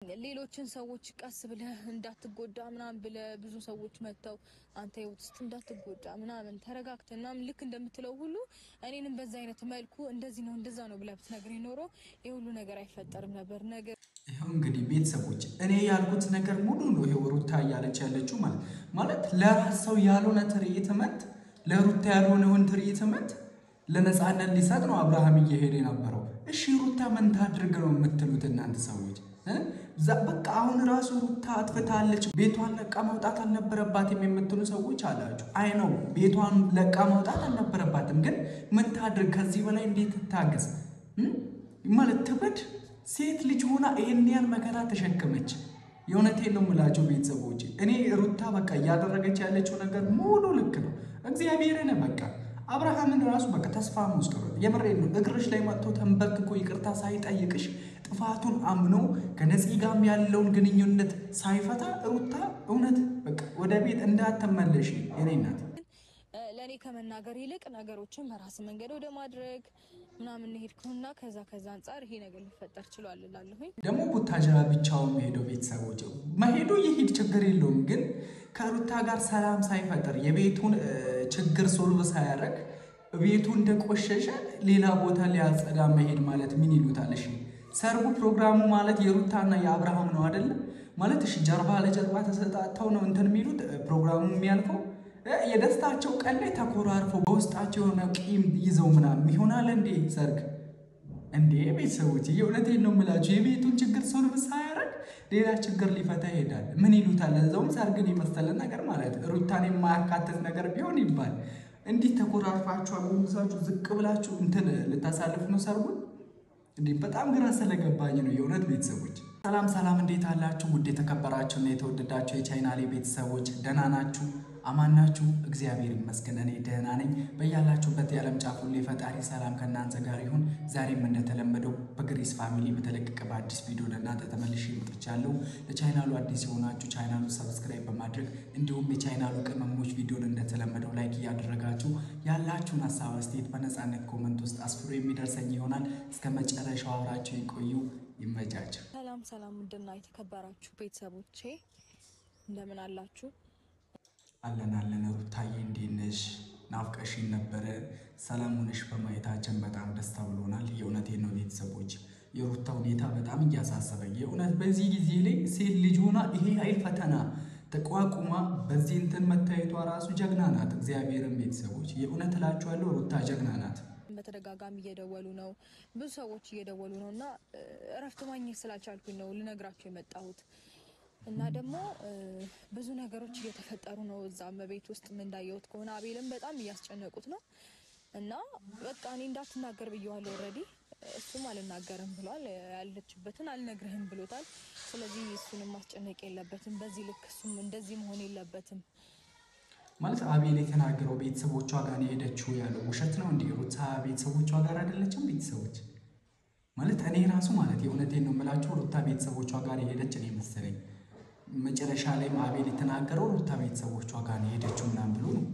ሌሎችን ሰዎች ቀስ ብለህ እንዳትጎዳ ምናምን ብለህ ብዙ ሰዎች መተው አንተ ውስጥ እንዳትጎዳ ምናምን ተረጋግተና ልክ እንደምትለው ሁሉ እኔንም በዛ አይነት መልኩ እንደዚህ ነው እንደዛ ነው ብለህ ብትነግረኝ ኖሮ የሁሉ ነገር አይፈጠርም ነበር። ነገር ይሄው እንግዲህ ቤተሰቦች እኔ ያልኩት ነገር ሙሉ ነው። ይሄው ሩታ እያለች ያለችው ማለት ለራስው ያልሆነ ትርኢትመት ለሩታ ያልሆነውን ትርኢትመት ለነጻነት ሊሰጥ ነው አብርሃም እየሄደ የነበረው። እሺ ሩታ ምን ታድርግ ነው የምትሉት እናንተ ሰዎች? በቃ አሁን ራሱ ሩታ አጥፍታለች፣ ቤቷን ለቃ መውጣት አልነበረባትም የምትሉ ሰዎች አላችሁ። አይ ነው ቤቷን ለቃ መውጣት አልነበረባትም፣ ግን ምን ታድርግ? ከዚህ በላይ እንዴት ትታገስ ማለት ትበድ? ሴት ልጅ ሆና ይሄን ያህል መከራ ተሸከመች። የእውነቴን ነው የምላችሁ ቤተሰቦች፣ እኔ ሩታ በቃ እያደረገች ያለችው ነገር ሙሉ ልክ ነው። እግዚአብሔርን በቃ አብርሃምን ራሱ በቃ ተስፋ መስከረው የምሬን ነው። እግርሽ ላይ መጥቶ ተንበርክኮ ይቅርታ ሳይጠይቅሽ ጥፋቱን አምኖ ከነፂ ጋርም ያለውን ግንኙነት ሳይፈታ ሩታ እውነት በቃ ወደ ቤት እንዳትመለሽ የኔ እናት። ለኔ ከመናገር ይልቅ ነገሮችን በራስ መንገድ ወደ ማድረግ ምናምን ሄድኩና ከዛ አንፃር ይሄ ነገር ሊፈጠር ችሏል እላለሁኝ። ደግሞ ቡታጅራ ብቻውን ሄደው ቤተሰቦች መሄዱ ይሄድ ችግር የለውም፣ ግን ከሩታ ጋር ሰላም ሳይፈጠር የቤቱን ችግር ሶልቭ ሳያደርግ ቤቱ እንደቆሸሸ ሌላ ቦታ ሊያጸዳ መሄድ ማለት ምን ይሉታል? እሺ ሰርጉ ፕሮግራሙ ማለት የሩታና የአብርሃም ነው አይደል? ማለት እሺ ጀርባ ለጀርባ ተሰጣጣው ነው እንትን የሚሉት ፕሮግራሙ የሚያልፈው። የደስታቸው ቀን ላይ ተኮራርፈው በውስጣቸው የሆነ ቂም ይዘው ምናምን ይሆናል እንዴ ሰርግ? እንዴ ቤተሰቦች የእውነቴን ነው የምላችሁ፣ የቤቱን ችግር ሶልቭ ሳያደርግ ሌላ ችግር ሊፈታ ይሄዳል። ምን ይሉታል? ለዛውም ሰርግን የመሰለ ነገር ማለት ሩታን የማያካትት ነገር ቢሆን ይባል። እንዲህ ተኮራርፋችሁ አጎንብሳችሁ ዝቅ ብላችሁ እንትን ልታሳልፉ ነው ሰርጉን? እንዴ በጣም ግራ ስለገባኝ ነው የእውነት ቤተሰቦች። ሰላም እንዴት አላችሁ? ውድ የተከበራችሁና የተወደዳችሁ የቻናሌ ቤተሰቦች ደህና ናችሁ? አማን ናችሁ? እግዚአብሔር ይመስገን እኔ ደህና ነኝ። በያላችሁበት የዓለም ጫፍ ሁሉ ፈጣሪ ሰላም ከእናንተ ጋር ይሁን። ዛሬም እንደተለመደው በግሬስ ፋሚሊ በተለቀቀ በአዲስ ቪዲዮ ለእናንተ ተመልሼ መጥቻለሁ። ለቻናሉ አዲስ የሆናችሁ ቻናሉ ሰብስክራይብ በማድረግ እንዲሁም የቻናሉ ቅመሞች ቪዲዮን እንደተለመደው ላይክ እያደረጋችሁ ያላችሁን ሀሳብ አስተያየት በነፃነት ኮመንት ውስጥ አስፍሩ የሚደርሰኝ ይሆናል። እስከ መጨረሻው አብራችሁ ይቆዩ። ይመቻችሁ። ሰላም ውድና የተከበራችሁ ቤተሰቦቼ እንደምን አላችሁ? አለን ሩታዬ እንዴት ነሽ? ናፍቀሽኝ ነበረ። ሰላም ሆነሽ በማየታችን በጣም ደስታ ብሎናል። የእውነቴን ነው ቤተሰቦች፣ የሩታ ሁኔታ በጣም እያሳሰበኝ የእውነት በዚህ ጊዜ ላይ ሴት ልጅ ሆና ይሄ ኃይል ፈተና ተቋቁማ በዚህ እንትን መታየቷ ራሱ ጀግና ናት። እግዚአብሔርን ቤተሰቦች የእውነት እላችኋለሁ ሩታ ጀግና ናት። በተደጋጋሚ እየደወሉ ነው፣ ብዙ ሰዎች እየደወሉ ነው እና እረፍት ማግኘት ስላልቻልኩኝ ነው ልነግራችሁ የመጣሁት። እና ደግሞ ብዙ ነገሮች እየተፈጠሩ ነው እዛ በቤት ውስጥ እንዳየሁት ከሆነ አቤልም በጣም እያስጨነቁት ነው። እና በቃ እኔ እንዳትናገር ብየዋለሁ ኦልሬዲ፣ እሱም አልናገርም ብሏል። ያለችበትን አልነግርህም ብሎታል። ስለዚህ እሱንም ማስጨነቅ የለበትም በዚህ ልክ፣ እሱም እንደዚህ መሆን የለበትም ማለት አቤል የተናገረው ቤተሰቦቿ ጋር ነው የሄደችው ያለው ውሸት ነው እንዴ? ሩታ ቤተሰቦቿ ጋር አይደለችም። ቤተሰቦች ማለት እኔ ራሱ ማለት የእውነቴን ነው የምላችሁ ሩታ ቤተሰቦቿ ጋር የሄደች ነው መሰለኝ። መጨረሻ ላይ አቤል የተናገረው ሩታ ቤተሰቦቿ ጋር ነው የሄደችው ምናምን ብሎ ነው።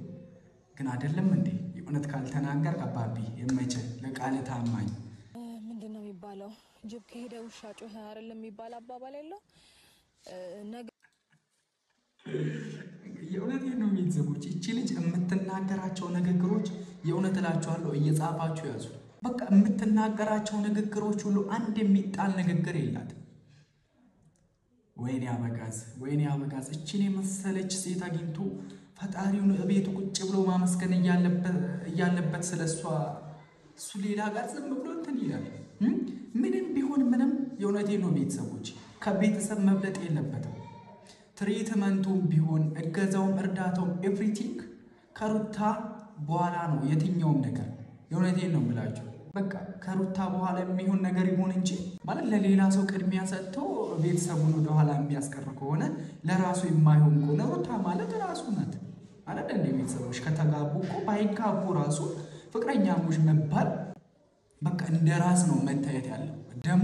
ግን አይደለም እንዴ? የእውነት ካልተናገር አባቢ የማይችል ለቃል ታማኝ ምንድነው የሚባለው? ጅብ ከሄደ ውሻ ጮኸ አይደለም የሚባል አባባል ያለው ነገር። የእውነቴን ነው ቤተሰቦች፣ እቺ ልጅ የምትናገራቸው ንግግሮች የእውነት እላችኋለሁ እየጻፋችሁ ያዙ። በቃ የምትናገራቸው ንግግሮች ሁሉ አንድ የሚጣል ንግግር የላትም። ወይኔ አበጋዝ እቺን የመሰለች ሴት አግኝቶ ፈጣሪውን እቤቱ ቁጭ ብሎ ማመስገን እያለበት ስለሷ እሱ ሌላ ጋር ዝም ብሎ እንትን ይላል። ምንም ቢሆን ምንም የእውነቴን ነው ቤተሰቦች ከቤተሰብ መብለጥ የለበትም። ትሪትመንቱም ቢሆን እገዛውም እርዳታውም ኤቭሪቲንግ ከሩታ በኋላ ነው የትኛውም ነገር። የእውነቴን ነው የምላችሁ በቃ ከሩታ በኋላ የሚሆን ነገር ይሆን እንጂ ማለት ለሌላ ሰው ቅድሚያ ሰጥቶ ቤተሰቡን ወደ ኋላ የሚያስቀር ከሆነ ለራሱ የማይሆን ከሆነ ሩታ ማለት ራሱ ናት አይደል እንዴ? ቤተሰቦች ከተጋቡ እኮ ባይጋቡ ራሱ ፍቅረኛሞች መባል በቃ እንደ ራስ ነው መታየት ያለው። ደሙ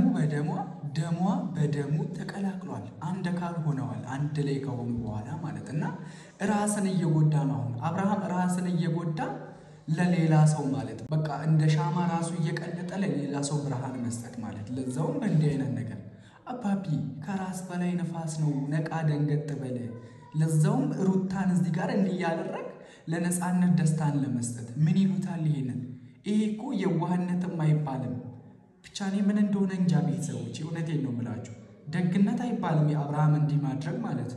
ደሟ በደሙ ተቀላቅሏል። አንድ አካል ሆነዋል አንድ ላይ ከሆኑ በኋላ ማለት እና ራስን እየጎዳ ነው አሁን አብርሃም ራስን እየጎዳ ለሌላ ሰው ማለት በቃ እንደ ሻማ ራሱ እየቀለጠ ለሌላ ሰው ብርሃን መስጠት ማለት ለዛውም በእንዲህ አይነት ነገር አባቢ ከራስ በላይ ነፋስ ነው፣ ነቃ ደንገጥ በል። ለዛውም ሩታን እዚህ ጋር እንዲያደረግ ለነፃነት ደስታን ለመስጠት ምን ይሉታል ይሄንን? ይሄ እኮ የዋህነትም አይባልም። ብቻ እኔ ምን እንደሆነ እንጃ ቤተሰቦች፣ እውነቴን ነው የምላችሁ። ደግነት አይባልም የአብርሃም እንዲህ ማድረግ ማለት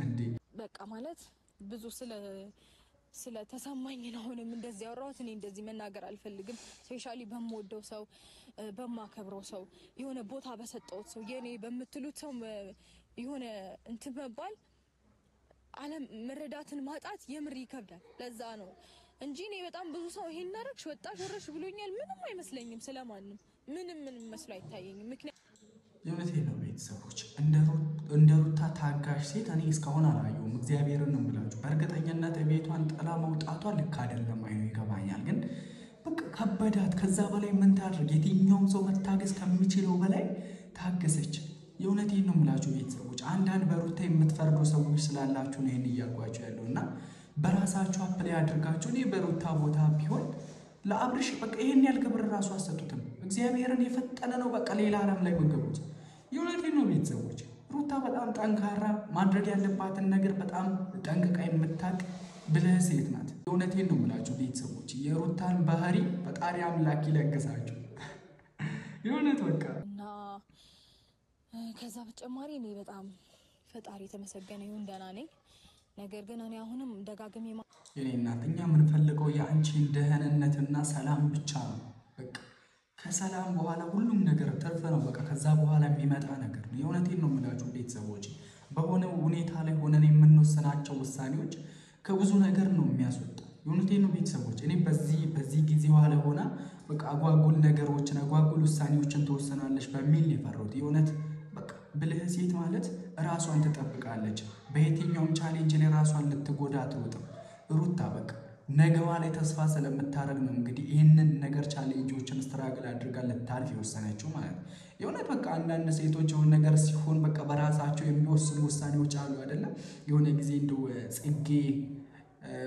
እንዴ። በቃ ማለት ብዙ ስለተሰማኝ ነው አሁንም እንደዚህ ያወራሁት። እኔ እንደዚህ መናገር አልፈልግም። ስፔሻሊ በምወደው ሰው በማከብረው ሰው የሆነ ቦታ በሰጠውት ሰው የኔ በምትሉት ሰው የሆነ እንትን መባል ዓለም መረዳትን ማጣት የምር ይከብዳል። ለዛ ነው እንጂ እኔ በጣም ብዙ ሰው ይሄን እናረግሽ ወጣሽ ወረሽ ብሎኛል። ምንም አይመስለኝም፣ ስለማንም ምንም መስሎ አይታየኝም። ምክንያቱም የእውነቴን ነው ቤተሰቦች፣ እንደ ሩታ ታጋሽ ሴት እኔ እስካሁን አላየሁም። እግዚአብሔርን ነው የምላችሁ። በእርግጠኝነት ቤቷን ጥላ መውጣቷ ልክ አይደለም። አይኑ ይገባኛል፣ ግን በቃ ከበዳት። ከዛ በላይ ምን ታድርግ? የትኛውም ሰው መታገስ ከሚችለው በላይ ታገሰች። የእውነቴን ነው የምላችሁ ቤተሰቦች። አንዳንድ በሩታ የምትፈርዱ ሰዎች ስላላችሁ ነው ይህን እያልኳቸው ያለው እና በራሳችሁ አፕላይ አድርጋችሁ እኔ በሩታ ቦታ ቢሆን ለአብርሽ በቃ ይሄን ያህል ክብር ራሱ አሰጡትም። እግዚአብሔርን የፈጠነ ነው በቃ ሌላ ዓለም ላይ ወገቡት። የእውነቴን ነው ቤተሰቦች። ሩታ በጣም ጠንካራ፣ ማድረግ ያለባትን ነገር በጣም ጠንቅቃ የምታውቅ ብልህ ሴት ናት። የእውነቴን ነው የምላችሁ ቤተሰቦች። የሩታን ባህሪ ፈጣሪ አምላክ ይለግሳችሁ። የእውነት በቃ እና ከዛ በተጨማሪ እኔ በጣም ፈጣሪ የተመሰገነ ይሁን ደህና ነኝ። ነገር ግን እኔ አሁንም ደጋግሜ የኔ እናት እኛ የምንፈልገው የአንቺን ደህንነትና ሰላም ብቻ ነው። በቃ ከሰላም በኋላ ሁሉም ነገር ትርፍ ነው። በቃ ከዛ በኋላ የሚመጣ ነገር ነው። የእውነቴን ነው የምላችሁ ቤተሰቦች። በሆነ ሁኔታ ላይ ሆነን የምንወሰናቸው ውሳኔዎች ከብዙ ነገር ነው የሚያስወጣ። የእውነቴን ነው ቤተሰቦች። እኔ በዚህ ጊዜ በኋላ ሆና በቃ አጓጉል ነገሮችን አጓጉል ውሳኔዎችን ትወሰናለች በሚል የፈራሁት የእውነት በቃ ብልህ ሴት ማለት ራሷን ትጠብቃለች። በየትኛውም ቻሌንጅ ላይ ራሷን ልትጎዳ አትወጥም። ሩታ በቃ ነገዋ ላይ ተስፋ ስለምታደርግ ነው እንግዲህ ይህንን ነገር ቻሌንጆችን ስትራግል አድርጋ ልታልፍ የወሰነችው ማለት ነው። የእውነት በቃ አንዳንድ ሴቶች የሆነ ነገር ሲሆን በቃ በራሳቸው የሚወስኑ ውሳኔዎች አሉ አይደለም። የሆነ ጊዜ እንደው ጽጌ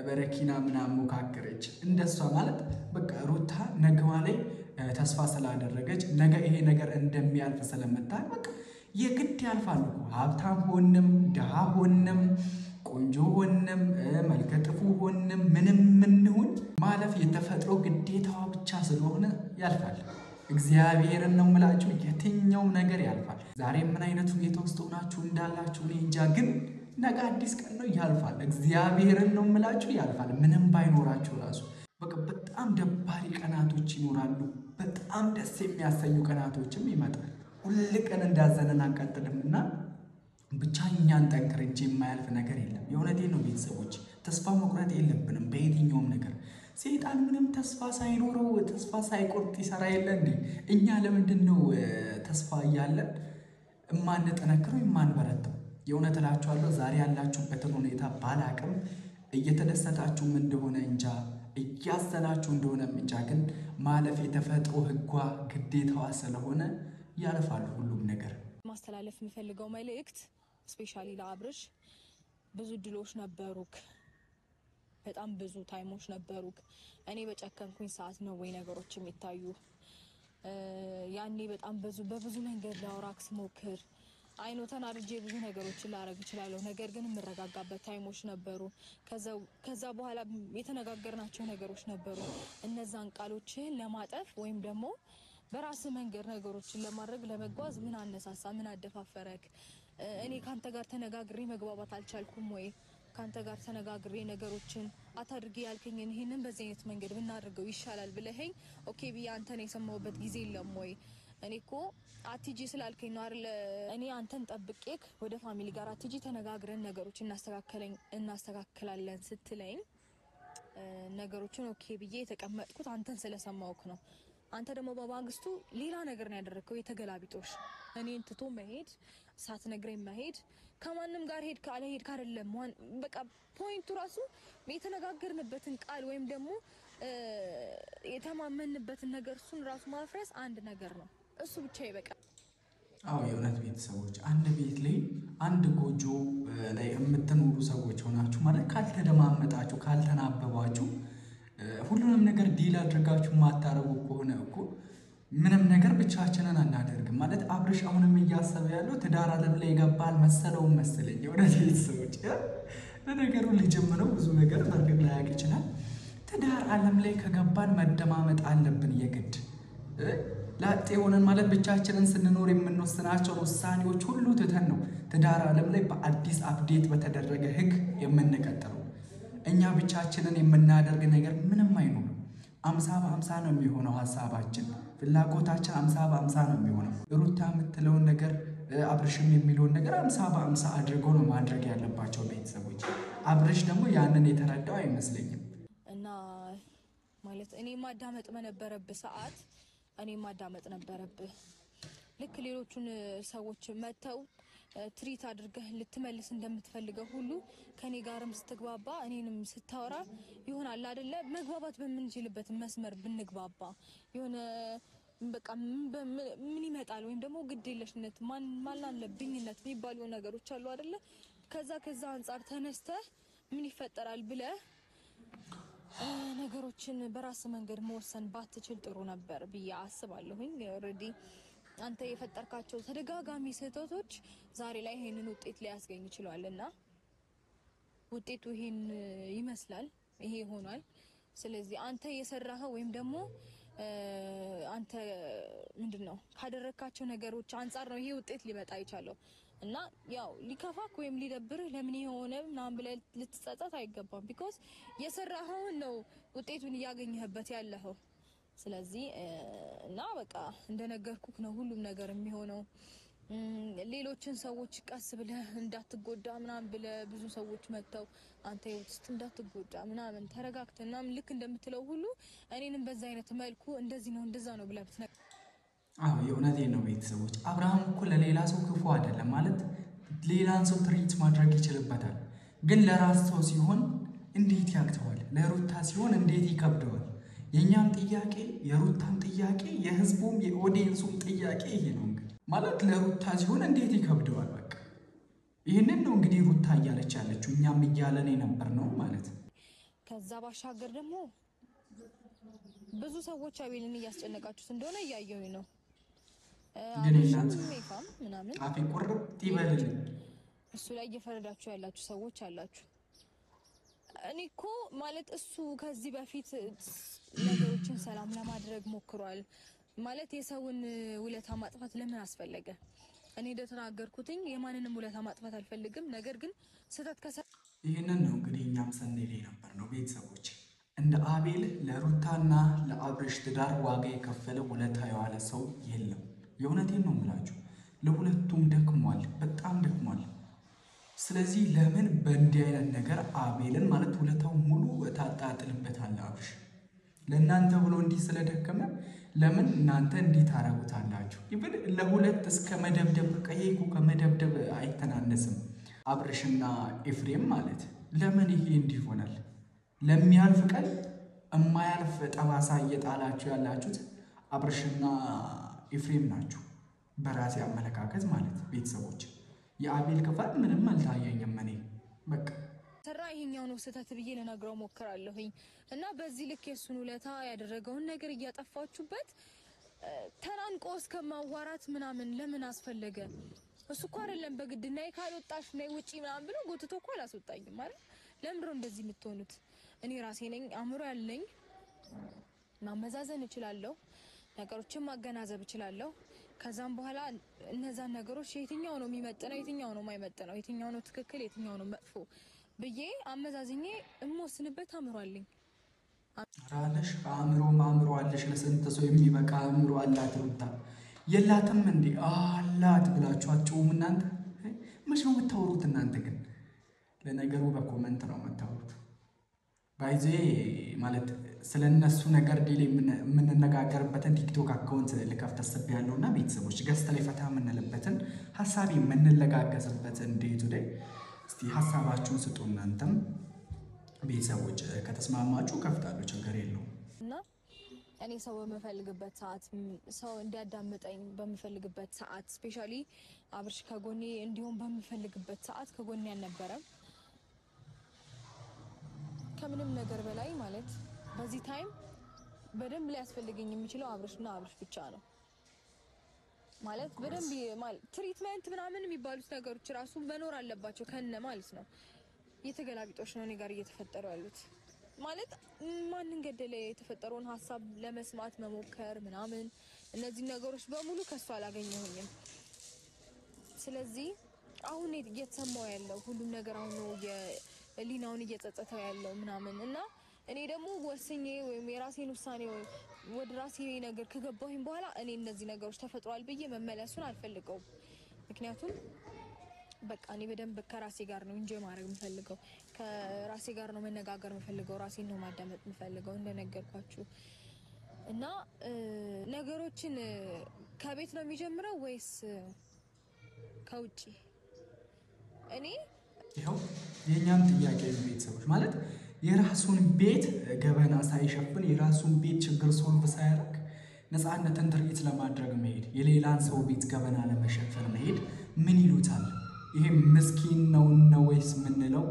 በረኪና ምናምን ሞካከረች። እንደሷ ማለት በቃ ሩታ ነገዋ ላይ ተስፋ ስላደረገች ነገ ይሄ ነገር እንደሚያልፍ ስለምታውቅ በቃ የግድ ያልፋል እኮ። ሀብታም ሆንም ድሃ ሆንም ቆንጆ ሆንም መልከ ጥፉ ሆንም ምንም ምንሁን ማለፍ የተፈጥሮ ግዴታዋ ብቻ ስለሆነ ያልፋል። እግዚአብሔርን ነው የምላችሁ፣ የትኛውም ነገር ያልፋል። ዛሬ ምን አይነት ሁኔታ ውስጥ ሆናችሁ እንዳላችሁ እኔ እንጃ፣ ግን ነገ አዲስ ቀን ነው፣ ያልፋል። እግዚአብሔርን ነው የምላችሁ ያልፋል። ምንም ባይኖራችሁ ራሱ በቃ በጣም ደባሪ ቀናቶች ይኖራሉ። በጣም ደስ የሚያሰኙ ቀናቶችም ይመጣል። ሁል ቀን እንዳዘነን አንቀጥልምና ብቻ እኛን ጠንክር እንጂ የማያልፍ ነገር የለም። የእውነቴን ነው ቤተሰቦች፣ ተስፋ መቁረጥ የለብንም በየትኛውም ነገር። ሰይጣን ምንም ተስፋ ሳይኖረው ተስፋ ሳይቆርጥ ይሰራ የለ እንዴ? እኛ ለምንድን ነው ተስፋ እያለን የማንጠነክረው የማንበረተው? የእውነት እላችኋለሁ ዛሬ ያላችሁበትን ሁኔታ ባላቅም እየተደሰታችሁም እንደሆነ እንጃ እያዘናችሁ እንደሆነ እንጃ፣ ግን ማለፍ የተፈጥሮ ሕጓ ግዴታዋ ስለሆነ ያልፋል ሁሉም ነገር። ማስተላለፍ የምፈልገው መልእክት ስፔሻሊ ለአብርሽ፣ ብዙ ድሎች ነበሩክ፣ በጣም ብዙ ታይሞች ነበሩክ። እኔ በጨከንኩኝ ሰዓት ነው ወይ ነገሮች የሚታዩ? ያኔ በጣም በብዙ መንገድ ላውራክ ስሞክር አይኖ ተናድጄ ብዙ ነገሮችን ላረግ እችላለሁ። ነገር ግን የምረጋጋበት ታይሞች ነበሩ። ከዛ በኋላ የተነጋገርናቸው ነገሮች ነበሩ። እነዛን ቃሎችን ለማጠፍ ወይም ደግሞ በራስ መንገድ ነገሮችን ለማድረግ ለመጓዝ ምን አነሳሳ? ምን አደፋፈረክ? እኔ ካንተ ጋር ተነጋግሬ መግባባት አልቻልኩም ወይ? ካንተ ጋር ተነጋግሬ ነገሮችን አታድርጊ ያልከኝን ይሄንን በዚህ አይነት መንገድ ብናደርገው ይሻላል ብለኸኝ ኦኬ ብዬ አንተን የሰማሁበት ጊዜ የለም ወይ? እኔ እኮ አትጂ ስላልከኝ ነው አይደል? እኔ አንተን ጠብቄክ ወደ ፋሚሊ ጋር አትጂ ተነጋግረን ነገሮችን እናስተካክላለን ስትለኝ ነገሮችን ኦኬ ብዬ የተቀመጥኩት አንተን ስለሰማሁክ ነው። አንተ ደግሞ በማግስቱ ሌላ ነገር ነው ያደረከው፣ የተገላቢጦሽ። እኔን ትቶ መሄድ፣ ሳትነግረኝ መሄድ፣ ከማንም ጋር ሄድክ አልሄድክ አይደለም። በቃ ፖይንቱ ራሱ የተነጋገርንበትን ቃል ወይም ደግሞ የተማመንበትን ነገር እሱን ራሱ ማፍረስ አንድ ነገር ነው። እሱ ብቻ ይበቃል። አዎ የእውነት ቤተሰቦች፣ አንድ ቤት ላይ አንድ ጎጆ ላይ የምትኖሩ ሰዎች ሆናችሁ ማለት ካልተደማመጣችሁ፣ ካልተናበባችሁ፣ ሁሉንም ነገር ዲል አድርጋችሁ ማታረጉ ከሆነ እኮ ምንም ነገር ብቻችንን አናደርግም ማለት አብርሽ አሁንም እያሰበ ያለው ትዳር ዓለም ላይ ይገባል መሰለውም መሰለኝ ወደ ቤተሰቦች ለነገሩ ልጅም ነው ብዙ ነገር በርግጥ ላያውቅ ይችላል። ትዳር ዓለም ላይ ከገባን መደማመጥ አለብን የግድ ላጤ ሆነን ማለት ብቻችንን ስንኖር የምንወስናቸውን ውሳኔዎች ሁሉ ትተን ነው ትዳር ዓለም ላይ በአዲስ አፕዴት በተደረገ ህግ የምንቀጥለው። እኛ ብቻችንን የምናደርግ ነገር ምንም አይኖርም። 50-50 ነው የሚሆነው ሀሳባችን ፍላጎታችን 50-50 ነው የሚሆነው። ሩታ የምትለውን ነገር አብርሽም የሚለውን ነገር 50-50 አድርገው ነው ማድረግ ያለባቸው ቤተሰቦች። አብርሽ ደግሞ ያንን የተረዳው አይመስለኝም። እና ማለት እኔ ማዳመጥ በነበረብህ ሰዓት እኔ ማዳመጥ ነበረብህ። ልክ ሌሎቹን ሰዎች መተው ትሪት አድርገህ ልትመልስ እንደምትፈልገው ሁሉ ከኔ ጋርም ስትግባባ እኔንም ስታወራ ይሆናል አይደለ? መግባባት በምንችልበት መስመር ብንግባባ የሆነ በቃ ምን ይመጣል? ወይም ደግሞ ግዴለሽነት ማናለብኝነት የሚባሉ ነገሮች አሉ አይደለ? ከዛ አንፃር ተነስተህ ምን ይፈጠራል ብለህ ነገሮችን በራስ መንገድ መወሰን ባትችል ጥሩ ነበር ብዬ አስባለሁኝ። ኦሬዲ አንተ የፈጠርካቸው ተደጋጋሚ ስህተቶች ዛሬ ላይ ይሄንን ውጤት ሊያስገኝ ይችላልና ውጤቱ ይሄን ይመስላል፣ ይሄ ሆኗል። ስለዚህ አንተ የሰራኸው ወይም ደግሞ አንተ ምንድነው ካደረካቸው ነገሮች አንፃር ነው ይሄ ውጤት ሊመጣ ይቻለው እና ያው ሊከፋክ ወይም ሊደብርህ ለምን የሆነ ምናምን ብለህ ልትጸጸት አይገባም። ቢኮዝ የሰራኸውን ነው ውጤቱን እያገኘህበት ያለኸው። ስለዚህ እና በቃ እንደነገርኩክ ነው ሁሉም ነገር የሚሆነው። ሌሎችን ሰዎች ቀስ ብለህ እንዳትጎዳ ምናምን ብለህ ብዙ ሰዎች መተው አንተ ህይወት ውስጥ እንዳትጎዳ ምናምን ተረጋግተህ ምናምን ልክ እንደምትለው ሁሉ እኔንም በዛ አይነት መልኩ እንደዚህ ነው እንደዛ ነው ብለህ ብትነግረኝ የእውነቴን ነው ቤተሰቦች። አብርሃም እኮ ለሌላ ሰው ክፉ አይደለም ማለት ሌላን ሰው ትሪት ማድረግ ይችልበታል። ግን ለራስ ሰው ሲሆን እንዴት ያቅተዋል? ለሩታ ሲሆን እንዴት ይከብደዋል? የኛም ጥያቄ የሩታም ጥያቄ የህዝቡም የኦዲየንሱም ጥያቄ ይሄ ነው እንግዲህ ማለት ለሩታ ሲሆን እንዴት ይከብደዋል? በቃ ይህንን ነው እንግዲህ ሩታ እያለች ያለችው እኛም እያለን የነበር ነው ማለት። ከዛ ባሻገር ደግሞ ብዙ ሰዎች አቤልን እያስጨነቃችሁት እንደሆነ እያየሁኝ ነው። አቤልም ምናምን አፌ ቁርጥ ይበልልኝ እሱ ላይ እየፈረዳችሁ ያላችሁ ሰዎች አላችሁ። እኔ እኮ ማለት እሱ ከዚህ በፊት ነገሮችን ሰላም ለማድረግ ሞክሯል። ማለት የሰውን ውለታ ማጥፋት ለምን አስፈለገ? እኔ እንደተናገርኩትኝ የማንንም ውለታ ማጥፋት አልፈልግም። ነገር ግን ስህተት ይህንን ነው እንግዲህ እኛም ሰንዴ ነበር ነው ቤተሰቦች። እንደ አቤል ለሩታና ለአብርሽ ትዳር ዋጋ የከፈለ ውለታ የዋለ ሰው የለም። የእውነቴን ነው የምላችሁ። ለሁለቱም ደክሟል፣ በጣም ደክሟል። ስለዚህ ለምን በእንዲህ አይነት ነገር አቤልን ማለት ውለታው ሙሉ ታጣጥልበታለህ? አብርሽ ለእናንተ ብሎ እንዲህ ስለደከመ ለምን እናንተ እንዲህ ታረጉታላችሁ? ይብን ለሁለት እስከ መደብደብ ቀይኩ ከመደብደብ አይተናነስም። አብርሽና ኤፍሬም ማለት ለምን ይሄ እንዲህ ይሆናል? ለሚያልፍ ቀን የማያልፍ ጠባሳ እየጣላችሁ ያላችሁት አብርሽና ኤፍሬም ናችሁ። በራሴ አመለካከት ማለት ቤተሰቦች የአቤል ክፋት ምንም አልታየኝም። እኔ በቃ ሰራ ይሄኛው ነው ስህተት ብዬ ልነግረው ሞክራለሁኝ እና በዚህ ልክ የሱን ውለታ ያደረገውን ነገር እያጠፋችሁበት ተናንቆ እስከማዋራት ምናምን ለምን አስፈለገ? እሱ እኮ አይደለም በግድ ነይ ካልወጣሽ ነይ ውጪ ምናምን ብሎ ጎትቶ እኮ አላስወጣኝም አይደል? ለምንድነው እንደዚህ የምትሆኑት? እኔ ራሴ ነኝ አእምሮ ያለኝ ማመዛዘን እችላለሁ፣ ነገሮችን ማገናዘብ እችላለሁ። ከዛም በኋላ እነዛን ነገሮች የትኛው ነው የሚመጥነው የትኛው ነው የማይመጥነው የትኛው ነው ትክክል የትኛው ነው መጥፎ ብዬ አመዛዝኜ እምወስንበት አእምሮ አለኝ። አራለሽ አእምሮ አለሽ። ለስንት ሰው የሚበቃ አእምሮ አላት ሩታ። የላትም እንዴ? አላት ብላችሁ አትጮሁም እናንተ? መች ነው የምታወሩት እናንተ ግን? ለነገሩ በኮመንት ነው የምታወሩት። ባይዜ ማለት ስለነሱ ነገር ዲል የምንነጋገርበትን ቲክቶክ አካውንት ልከፍት አስቤያለሁ እና ቤተሰቦች ገዝተ ላይ ፈታ የምንልበትን ሀሳብ የምንለጋገስበትን ዴይ ቱ ዴይ እስቲ ሀሳባችሁን ስጡ። እናንተም ቤተሰቦች ከተስማማችሁ ከፍታለሁ፣ ችግር የለውም። እና እኔ ሰው በምፈልግበት ሰዓት ሰው እንዲያዳምጠኝ በምፈልግበት ሰዓት ስፔሻሊ አብርሽ ከጎኔ እንዲሆን በምፈልግበት ሰዓት ከጎኔ አልነበረም። ከምንም ነገር በላይ ማለት በዚህ ታይም በደንብ ሊያስፈልገኝ የሚችለው አብርሽና አብርሽ ብቻ ነው ማለት በደንብ ማለት ትሪትመንት ምናምን የሚባሉት ነገሮች ራሱ መኖር አለባቸው ከነ ማለት ነው። የተገላቢጦሽ ነው እኔ ጋር እየተፈጠሩ ያሉት ማለት ማንን ገደለ የተፈጠረውን ሀሳብ ለመስማት መሞከር ምናምን እነዚህ ነገሮች በሙሉ ከሷ አላገኘሁኝም። ስለዚህ አሁን እየተሰማው ያለው ሁሉም ነገር አሁን ነው የሊናውን እየጸጸተው ያለው ምናምን እና እኔ ደግሞ ወስኜ ወይም የራሴን ውሳኔ ወደ ራሴ ነገር ከገባሁኝ በኋላ እኔ እነዚህ ነገሮች ተፈጥሯል ብዬ መመለሱን አልፈልገውም። ምክንያቱም በቃ እኔ በደንብ ከራሴ ጋር ነው እንጂ ማድረግ የምፈልገው ከራሴ ጋር ነው መነጋገር የምፈልገው ራሴን ነው ማዳመጥ የምፈልገው እንደነገርኳችሁ እና ነገሮችን ከቤት ነው የሚጀምረው ወይስ ከውጪ? እኔ ይኸው የኛም ጥያቄ ቤተሰቦች ማለት የራሱን ቤት ገበና ሳይሸፍን የራሱን ቤት ችግር ሶልቭ ሳያደርግ ነፃነትን ትርኢት ለማድረግ መሄድ የሌላን ሰው ቤት ገበና ለመሸፈን መሄድ ምን ይሉታል? ይሄ ምስኪን ነው ወይስ ምንለው?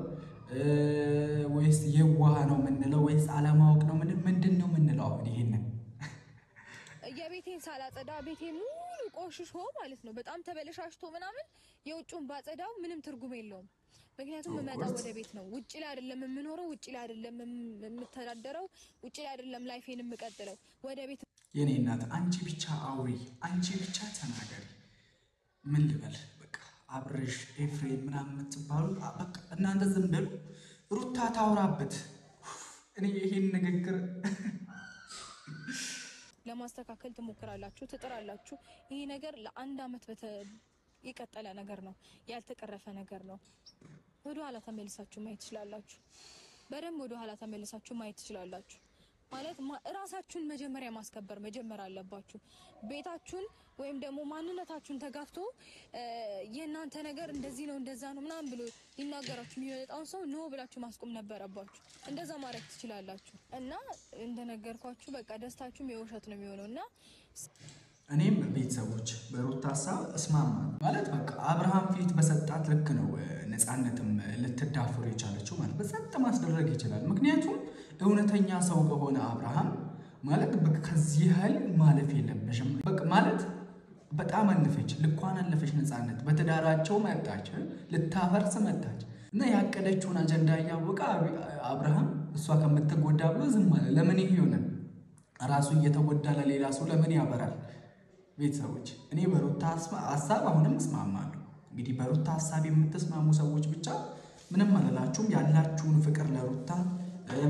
ወይስ የዋህ ነው ምንለው? ወይስ አለማወቅ ነው ምንድን ነው ምንለው? አሁን ይሄንን የቤቴን ሳላጸዳ ቤቴ ሙሉ ቆሽሾ ማለት ነው በጣም ተበለሻሽቶ ምናምን የውጭውን ባጸዳው ምንም ትርጉም የለውም። ምክንያቱም መጣው ወደ ቤት ነው ውጪ ላይ አይደለም የምኖረው ውጪ ላይ አይደለም የምተዳደረው ውጪ ላይ አይደለም ላይፌን የምቀጥለው ወደ ቤት። የኔ እናት አንቺ ብቻ አውሪ አንቺ ብቻ ተናገሪ። ምን ልበል በቃ አብርሽ ኤፍሬም ምናምን የምትባሉ በቃ እናንተ ዝም በሉ ሩታ ታውራበት። እኔ ይሄን ንግግር ለማስተካከል ትሞክራላችሁ ትጥራላችሁ። ይሄ ነገር ለአንድ አመት የቀጠለ ነገር ነው ያልተቀረፈ ነገር ነው። ወደ ኋላ ተመልሳችሁ ማየት ትችላላችሁ። በደንብ ወደ ኋላ ተመልሳችሁ ማየት ትችላላችሁ። ማለት ራሳችሁን መጀመሪያ ማስከበር መጀመር አለባችሁ። ቤታችሁን ወይም ደግሞ ማንነታችሁን ተጋፍቶ የእናንተ ነገር እንደዚህ ነው እንደዛ ነው ምናምን ብሎ ሊናገራችሁ የሚመጣውን ሰው ኖ ብላችሁ ማስቆም ነበረባችሁ። እንደዛ ማድረግ ትችላላችሁ እና እንደነገርኳችሁ በቃ ደስታችሁም የውሸት ነው የሚሆነው እና እኔም ቤተሰቦች በሩታ ሀሳብ እስማማለሁ። ማለት በቃ አብርሃም ፊት በሰጣት ልክ ነው ነፃነትም ልትዳፈር የቻለችው ማለት በጸጥ ማስደረግ ይችላል። ምክንያቱም እውነተኛ ሰው ከሆነ አብርሃም ማለት በቃ ከዚህ ያህል ማለፍ የለበሽም በቃ ማለት በጣም አለፈች፣ ልኳን አለፈች። ነፃነት በትዳራቸው መጣች፣ ልታፈርስ መጣች እና ያቀደችውን አጀንዳ እያወቀ አብርሃም እሷ ከምትጎዳ ብሎ ዝም አለ። ለምን ይሄ ይሆናል? ራሱ እየተጎዳ ለሌላ ሰው ለምን ያበራል? ቤተሰቦች እኔ በሩታ ሀሳብ አሁንም እስማማለሁ። እንግዲህ በሩታ ሀሳብ የምትስማሙ ሰዎች ብቻ ምንም አላላችሁም። ያላችሁን ፍቅር ለሩታ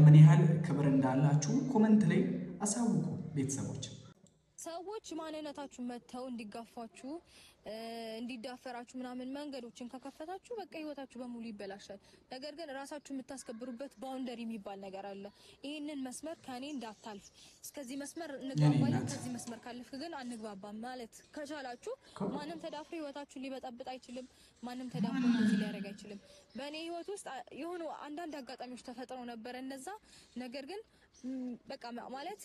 ምን ያህል ክብር እንዳላችሁ ኮመንት ላይ አሳውቁ ቤተሰቦች። ሰዎች ማንነታችሁን መተው እንዲጋፋችሁ እንዲዳፈራችሁ ምናምን መንገዶችን ከከፈታችሁ በቃ ህይወታችሁ በሙሉ ይበላሻል። ነገር ግን ራሳችሁ የምታስከብሩበት ባውንደሪ የሚባል ነገር አለ። ይሄንን መስመር ከኔ እንዳታልፍ፣ እስከዚህ መስመር እንግባባለን፣ ከዚህ መስመር ካለፍክ ግን አንግባባም ማለት ከቻላችሁ ማንም ተዳፍሮ ህይወታችሁን ሊበጠብጥ አይችልም። ማንም ተዳፍሮ እንደዚህ ሊያደርግ አይችልም። በእኔ ህይወት ውስጥ የሆኑ አንዳንድ አጋጣሚዎች ተፈጥረው ነበር እነዛ ነገር ግን በቃ ማለት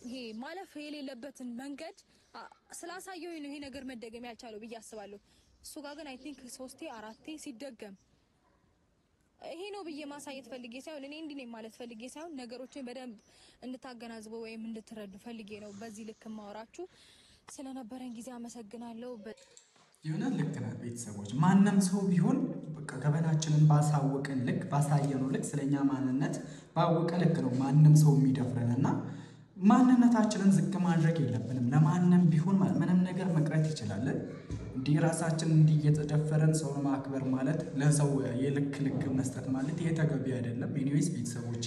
ይሄ ማለፍ የሌለበትን መንገድ ስላሳየው ነው ይሄ ነገር መደገም ያልቻለው ብዬ አስባለሁ። እሱ ጋር ግን አይ ቲንክ 3 4 ሲደገም ይሄ ነው ብዬ ማሳየት ፈልጌ ሳይሆን እኔ እንዲህ ነኝ ማለት ፈልጌ ሳይሆን ነገሮችን በደንብ እንድታገናዝበው ወይም እንድትረዱ ፈልጌ ነው በዚህ ልክ ማወራችሁ። ስለነበረን ጊዜ አመሰግናለሁ። የሆነ ልክ ናት ቤተሰቦች። ማንም ሰው ቢሆን በቃ ገበናችንን ባሳወቅን ልክ ባሳየነው ልክ ስለኛ ማንነት ባወቀ ልክ ነው ማንም ሰው የሚደፍረንና ማንነታችንን ዝቅ ማድረግ የለብንም። ለማንም ቢሆን ምንም ነገር መቅረት ይችላል። እንዲህ ራሳችን እንዲህ እየተደፈረን ሰውን ማክበር ማለት ለሰው የልክ መስጠት ማለት ይሄ ተገቢ አይደለም። ኤኒዌይስ ቤተሰቦች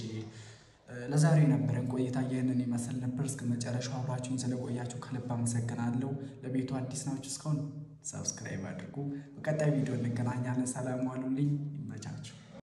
ለዛሬ የነበረን ቆይታ ይህንን ይመስል ነበር። እስከ መጨረሻው አብራችሁን ስለቆያችሁ ከልብ አመሰግናለሁ። ለቤቱ አዲስ ናችሁ እስካሁን ሰብስክራይብ አድርጉ። በቀጣይ ቪዲዮ እንገናኛለን። ሰላም ዋሉልኝ። ይመቻችሁ።